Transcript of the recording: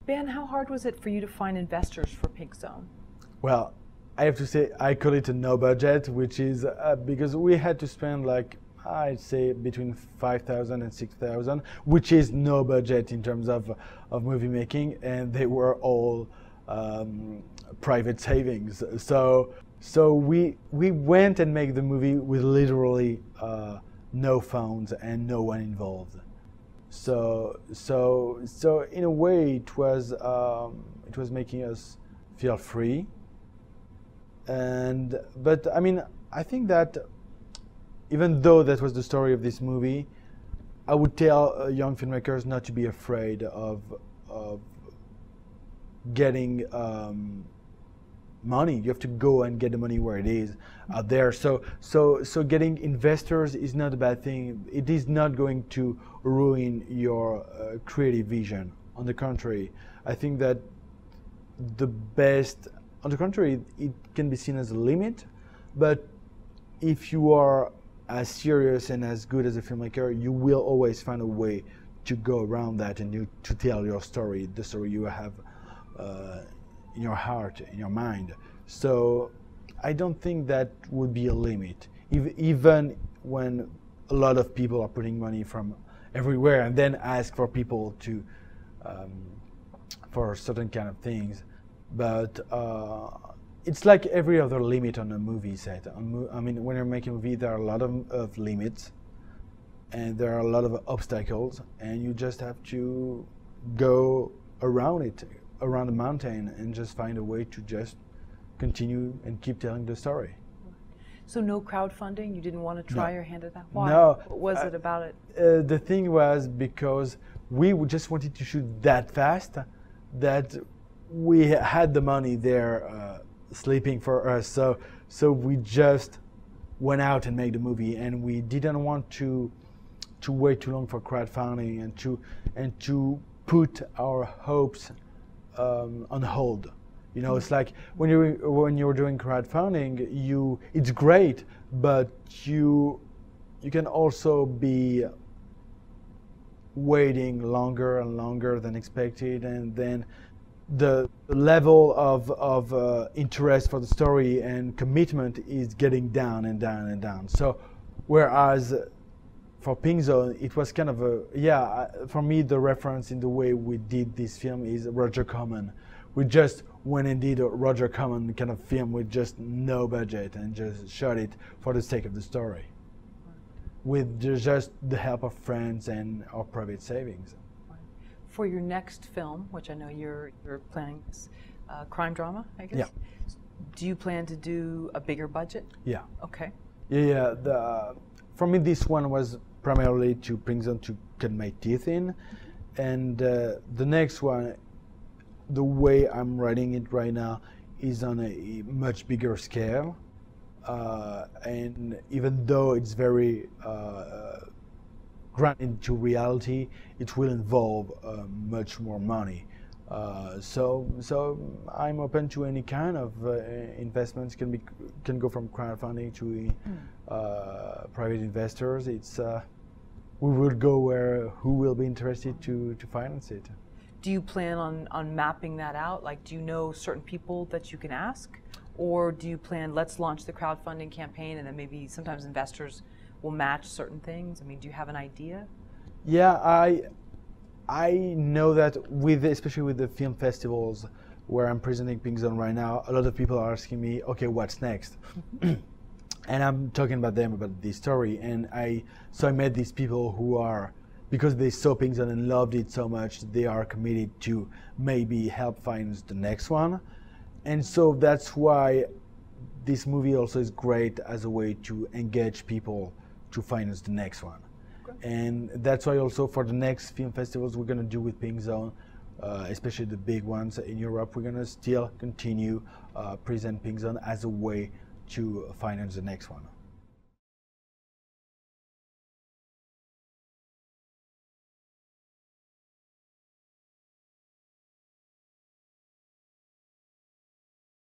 Ben, how hard was it for you to find investors for Pink Zone? Well, I have to say I call it a no budget, which is because we had to spend like I'd say between 5,000 and 6,000, which is no budget in terms of movie making, and they were all private savings. So we went and made the movie with literally no phones and no one involved. So in a way it was making us feel free. But I mean, I think that even though that was the story of this movie, I would tell young filmmakers not to be afraid of getting money. You have to go and get the money where it is out there. So getting investors is not a bad thing. It is not going to ruin your creative vision. On the contrary, I think that the best, on the contrary, it can be seen as a limit, but if you are as serious and as good as a filmmaker, you will always find a way to go around that and to tell your story, the story you have in your heart, in your mind. So I don't think that would be a limit, even when a lot of people are putting money from everywhere and then ask for people to for certain kind of things. But it's like every other limit on a movie set. I mean, when you're making a movie, there are a lot of limits, and there are a lot of obstacles, and you just have to go around it, around the mountain, and just find a way to just continue and keep telling the story. So no crowdfunding? You didn't want to try your hand at that? Why? No. What was it about it? The thing was because we just wanted to shoot that fast that we had the money there sleeping for us. So we just went out and made the movie, and we didn't want to wait too long for crowdfunding and to put our hopes on hold. You know, it's like when you're doing crowdfunding, it's great, but you can also be waiting longer and longer than expected, and then the level of interest for the story and commitment is getting down and down and down. So whereas for Pink Zone, it was kind of for me the reference in the way we did this film is Roger Corman. We just went and did a Roger Corman kind of film with just no budget and just shot it for the sake of the story, with just the help of friends and our private savings. For your next film, which I know you're planning, this crime drama, I guess. Yeah. Do you plan to do a bigger budget? Yeah. Okay. Yeah. For me, this one was primarily to bring them to get my teeth in, and the next one, the way I'm writing it right now, is on a much bigger scale, and even though it's very grounded into reality, it will involve much more money. So I'm open to any kind of investments. Can go from crowdfunding to private investors. It's we will go where who will be interested to finance it. Do you plan on mapping that out? Like, do you know certain people that you can ask, or do you plan, let's launch the crowdfunding campaign and then maybe sometimes investors will match certain things? I mean, do you have an idea? Yeah, I know that especially with the film festivals where I'm presenting Pink Zone right now, a lot of people are asking me, okay, what's next? And I'm talking about them about this story, and I met these people who are, because they saw Pink Zone and loved it so much, they are committed to maybe help finance the next one. And so that's why this movie also is great as a way to engage people to finance the next one. And that's why also for the next film festivals we're going to do with Pink Zone, especially the big ones in Europe, we're going to still continue present Pink Zone as a way to finance the next one.